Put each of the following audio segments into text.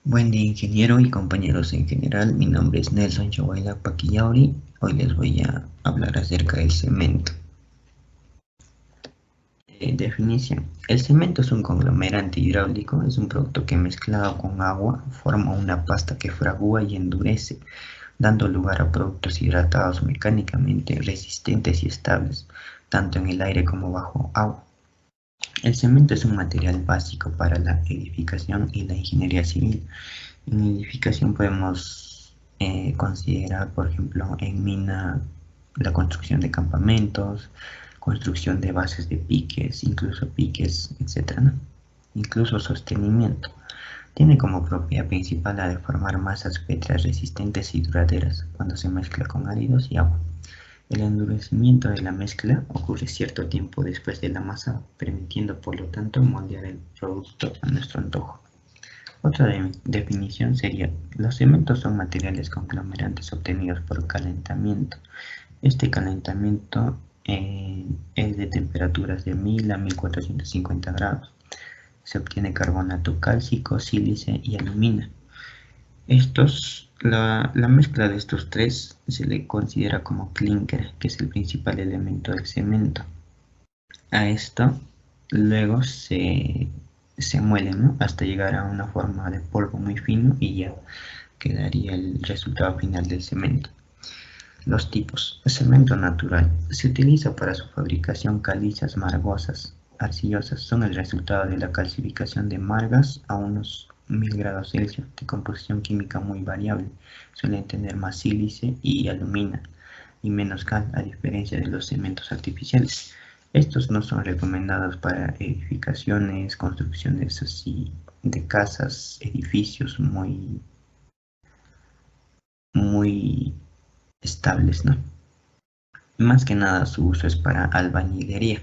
Buen día, ingeniero y compañeros en general. Mi nombre es Nelson Chobaila Paquillauri. Hoy les voy a hablar acerca del cemento. Definición. El cemento es un conglomerante hidráulico. Es un producto que mezclado con agua forma una pasta que fragúa y endurece, dando lugar a productos hidratados mecánicamente resistentes y estables, tanto en el aire como bajo agua. El cemento es un material básico para la edificación y la ingeniería civil. En edificación podemos considerar, por ejemplo, en mina la construcción de campamentos, construcción de bases de piques, incluso piques, etcétera, ¿no? Incluso sostenimiento. Tiene como propiedad principal la de formar masas pétreas resistentes y duraderas cuando se mezcla con áridos y agua. El endurecimiento de la mezcla ocurre cierto tiempo después de la masa, permitiendo por lo tanto moldear el producto a nuestro antojo. Otra definición sería: los cementos son materiales conglomerantes obtenidos por calentamiento. Este calentamiento es de temperaturas de 1000 a 1450 grados. Se obtiene carbonato cálcico, sílice y alumina. La mezcla de estos tres se le considera como clínker, que es el principal elemento del cemento. A esto luego se muele, ¿no?, hasta llegar a una forma de polvo muy fino y ya quedaría el resultado final del cemento. Los tipos. El cemento natural. Se utiliza para su fabricación calizas margosas, arcillosas. Son el resultado de la calcificación de margas a unos 1000 grados Celsius, de composición química muy variable. Suelen tener más sílice y alumina y menos cal, a diferencia de los cementos artificiales. Estos no son recomendados para edificaciones, construcciones así de casas, edificios muy estables, ¿no? Más que nada su uso es para albañilería.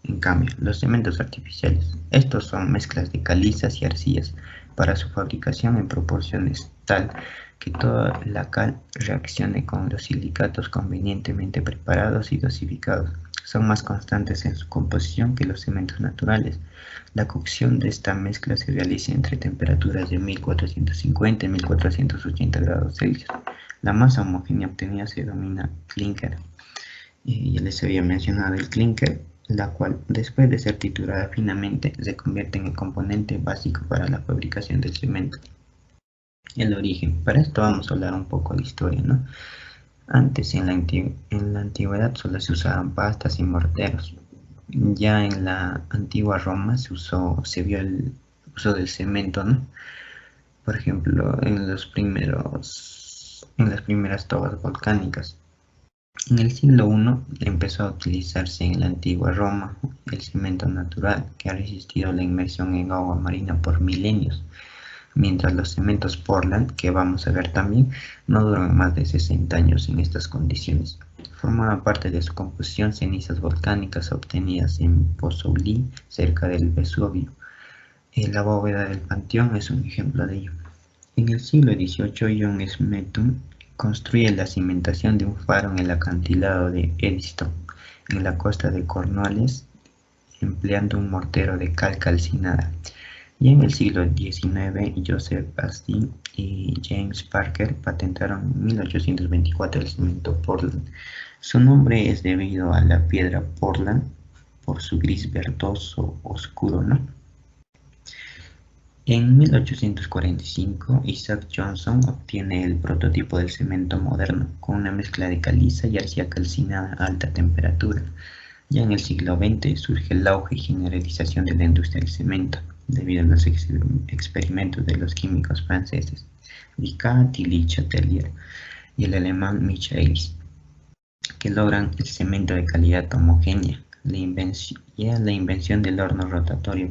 En cambio, los cementos artificiales, estos son mezclas de calizas y arcillas para su fabricación en proporciones tal que toda la cal reaccione con los silicatos convenientemente preparados y dosificados. Son más constantes en su composición que los cementos naturales. La cocción de esta mezcla se realiza entre temperaturas de 1450 y 1480 grados Celsius. La masa homogénea obtenida se denomina clínker. Ya les había mencionado el clínker, la cual, después de ser triturada finamente, se convierte en el componente básico para la fabricación del cemento. El origen. Para esto vamos a hablar un poco de historia, ¿no? Antes, en la antigüedad, solo se usaban pastas y morteros. Ya en la antigua Roma se vio el uso del cemento, ¿no? Por ejemplo, en las primeras tobas volcánicas. En el siglo I empezó a utilizarse en la antigua Roma el cemento natural, que ha resistido la inmersión en agua marina por milenios, mientras los cementos Portland, que vamos a ver también, no duran más de 60 años en estas condiciones. Formaban parte de su composición cenizas volcánicas obtenidas en Pozzuoli, cerca del Vesubio. La bóveda del Panteón es un ejemplo de ello. En el siglo XVIII, John Smeaton construye la cimentación de un faro en el acantilado de Eddystone, en la costa de Cornualles, empleando un mortero de cal calcinada. Y en el siglo XIX, Joseph Astin y James Parker patentaron en 1824 el cemento Portland. Su nombre es debido a la piedra Portland por su gris verdoso oscuro, ¿no? En 1845, Isaac Johnson obtiene el prototipo del cemento moderno, con una mezcla de caliza y arcilla calcinada a alta temperatura. Ya en el siglo XX surge el auge y generalización de la industria del cemento, debido a los experimentos de los químicos franceses Vicat y Le Chatelier y el alemán Michaelis, que logran el cemento de calidad homogénea. La invención del horno rotatorio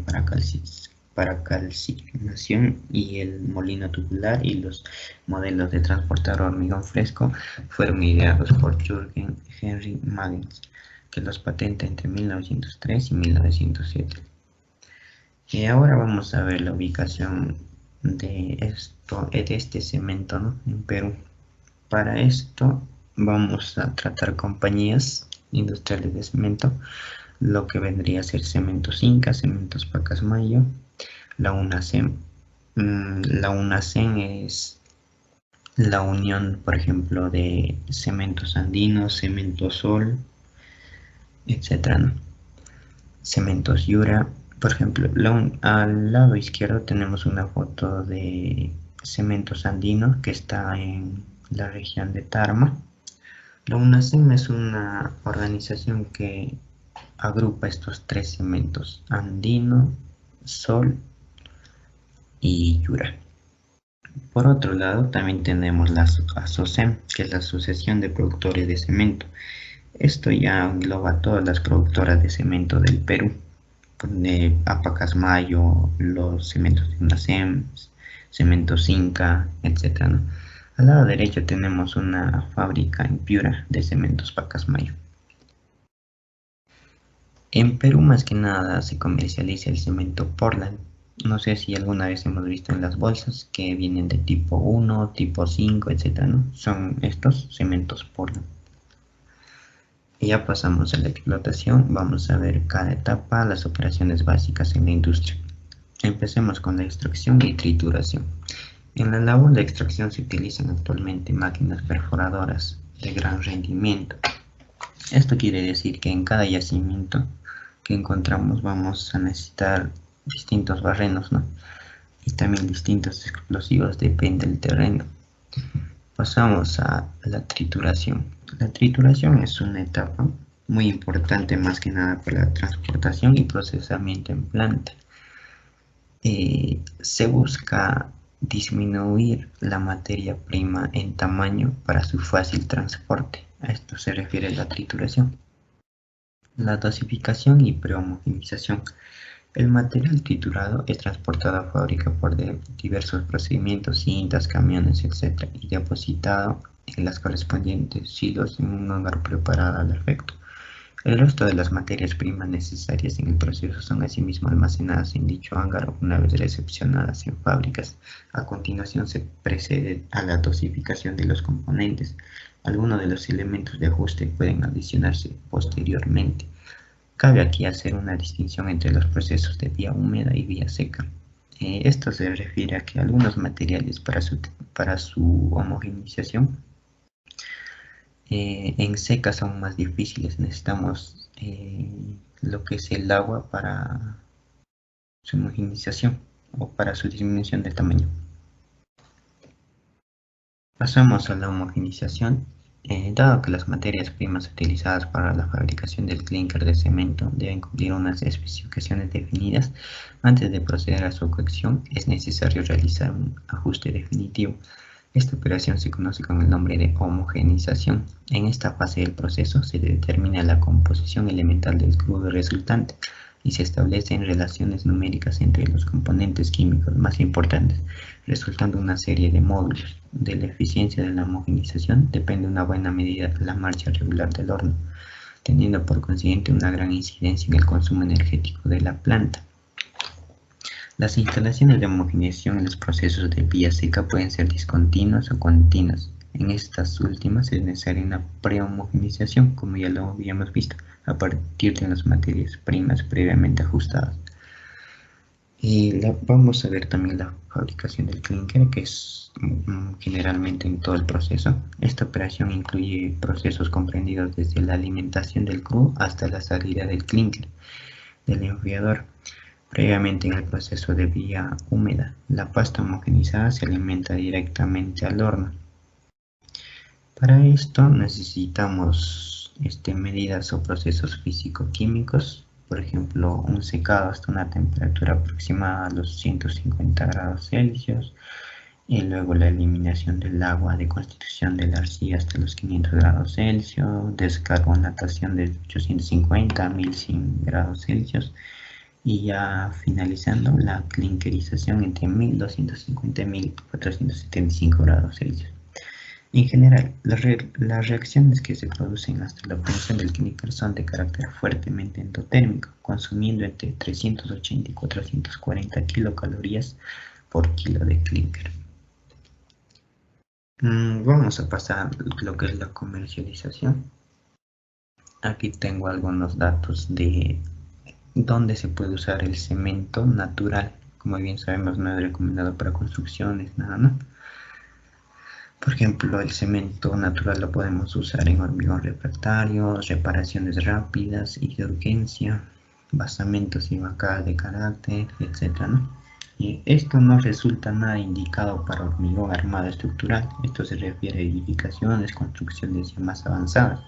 para calcinación y el molino tubular y los modelos de transportar hormigón fresco fueron ideados por Jürgen Henry Magens, que los patenta entre 1903 y 1907. Y ahora vamos a ver la ubicación de este cemento, ¿no?, en Perú. Para esto vamos a tratar compañías industriales de cemento, lo que vendría a ser Cementos Inca, Cementos Pacasmayo, la UNACEM, La UNACEN es la unión, por ejemplo, de cementos andinos, cemento sol, etcétera, ¿no? Cementos Yura. Por ejemplo, al lado izquierdo tenemos una foto de Cementos Andinos que está en la región de Tarma. La UNACEM es una organización que agrupa estos tres cementos: andino, sol y Yura. Por otro lado, también tenemos la ASOCEM, que es la Asociación de Productores de Cemento. Esto ya engloba a todas las productoras de cemento del Perú, de Apacasmayo, los cementos de UNACEM, cementos Inca, etc., ¿no? Al lado derecho tenemos una fábrica en Piura de cementos Pacasmayo. En Perú más que nada se comercializa el cemento Portland. No sé si alguna vez hemos visto en las bolsas que vienen de tipo 1, tipo 5, etc., ¿no? Son estos cementos Portland. Y ya pasamos a la explotación. Vamos a ver cada etapa, las operaciones básicas en la industria. Empecemos con la extracción y trituración. En la labor de extracción se utilizan actualmente máquinas perforadoras de gran rendimiento. Esto quiere decir que en cada yacimiento que encontramos vamos a necesitar distintos barrenos, ¿no? Y también distintos explosivos, depende del terreno. Pasamos a la trituración. La trituración es una etapa muy importante más que nada para la transportación y procesamiento en planta. Se busca disminuir la materia prima en tamaño para su fácil transporte. A esto se refiere la trituración. La dosificación y prehomogenización. El material triturado es transportado a fábrica por diversos procedimientos, cintas, camiones, etc., y depositado en las correspondientes silos en un lugar preparado al efecto. El resto de las materias primas necesarias en el proceso son asimismo almacenadas en dicho hangar una vez recepcionadas en fábricas. A continuación se procede a la dosificación de los componentes. Algunos de los elementos de ajuste pueden adicionarse posteriormente. Cabe aquí hacer una distinción entre los procesos de vía húmeda y vía seca. Esto se refiere a que algunos materiales para su homogeneización en seca son más difíciles. Necesitamos lo que es el agua para su homogeneización o para su disminución de tamaño. Pasamos a la homogeneización. Dado que las materias primas utilizadas para la fabricación del clínker de cemento deben cumplir unas especificaciones definidas, antes de proceder a su cocción es necesario realizar un ajuste definitivo. Esta operación se conoce con el nombre de homogeneización. En esta fase del proceso se determina la composición elemental del crudo resultante y se establecen relaciones numéricas entre los componentes químicos más importantes, resultando una serie de módulos. De la eficiencia de la homogeneización depende una buena medida la marcha regular del horno, teniendo por consiguiente una gran incidencia en el consumo energético de la planta. Las instalaciones de homogeneización en los procesos de vía seca pueden ser discontinuas o continuas. En estas últimas es necesaria una prehomogeneización, como ya lo habíamos visto, a partir de las materias primas previamente ajustadas. Vamos a ver también la fabricación del clínker, que es generalmente en todo el proceso. Esta operación incluye procesos comprendidos desde la alimentación del crudo hasta la salida del clínker del enfriador. Previamente en el proceso de vía húmeda, la pasta homogenizada se alimenta directamente al horno. Para esto necesitamos medidas o procesos físico-químicos, por ejemplo, un secado hasta una temperatura aproximada a los 150 grados Celsius, y luego la eliminación del agua de constitución de la arcilla hasta los 500 grados Celsius, descarbonatación de 850 a 1100 grados Celsius, y ya finalizando la clinkerización entre 1250 y 1475 grados Celsius. En general, las reacciones que se producen hasta la obtención del clínker son de carácter fuertemente endotérmico, consumiendo entre 380 y 440 kilocalorías por kilo de clínker. Vamos a pasar a lo que es la comercialización. Aquí tengo algunos datos de dónde se puede usar el cemento natural. como bien sabemos, no es recomendado para construcciones, nada, ¿no? Por ejemplo, el cemento natural lo podemos usar en hormigón refractario, reparaciones rápidas y de urgencia, basamentos y bancada de carácter, etc., ¿no? Y esto no resulta nada indicado para hormigón armado estructural. Esto se refiere a edificaciones, construcciones ya más avanzadas.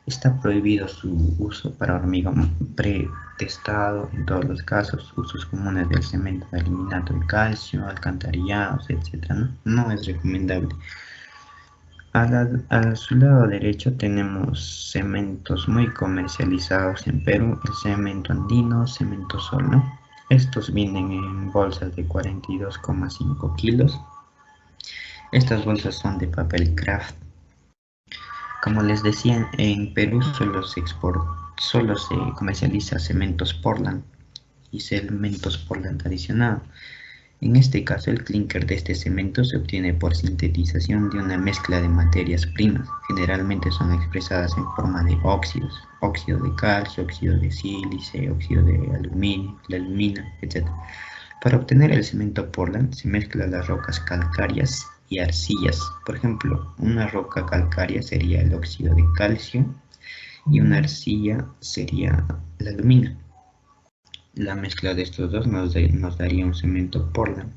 Está prohibido su uso para hormigón pretestado en todos los casos, usos comunes del cemento de aluminato y calcio, alcantarillados, etc., ¿no? No es recomendable. A su lado derecho tenemos cementos muy comercializados en Perú, el cemento andino, cemento sol, ¿no? Estos vienen en bolsas de 42,5 kilos. Estas bolsas son de papel craft. Como les decía, en Perú solo se comercializa cementos Portland y cementos Portland adicionados. En este caso, el clinker de este cemento se obtiene por sintetización de una mezcla de materias primas. Generalmente son expresadas en forma de óxidos, óxido de calcio, óxido de sílice, óxido de aluminio, la alumina, etc. Para obtener el cemento Portland se mezclan las rocas calcáreas y arcillas. Por ejemplo, una roca calcárea sería el óxido de calcio y una arcilla sería la alumina. La mezcla de estos dos nos daría un cemento Portland.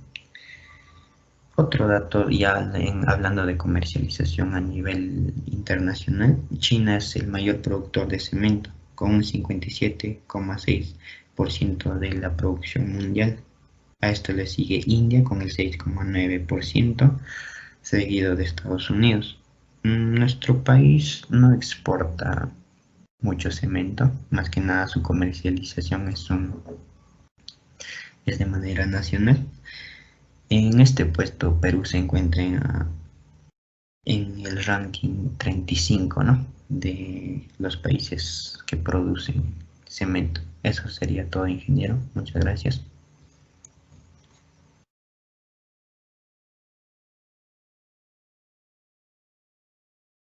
Otro dato, hablando de comercialización a nivel internacional, China es el mayor productor de cemento, con un 57,6% de la producción mundial. A esto le sigue India con el 6,9%, seguido de Estados Unidos. Nuestro país no exporta mucho cemento, más que nada su comercialización es de manera nacional. En este puesto Perú se encuentra en el ranking 35, ¿no?, de los países que producen cemento. Eso sería todo, ingeniero. Muchas gracias.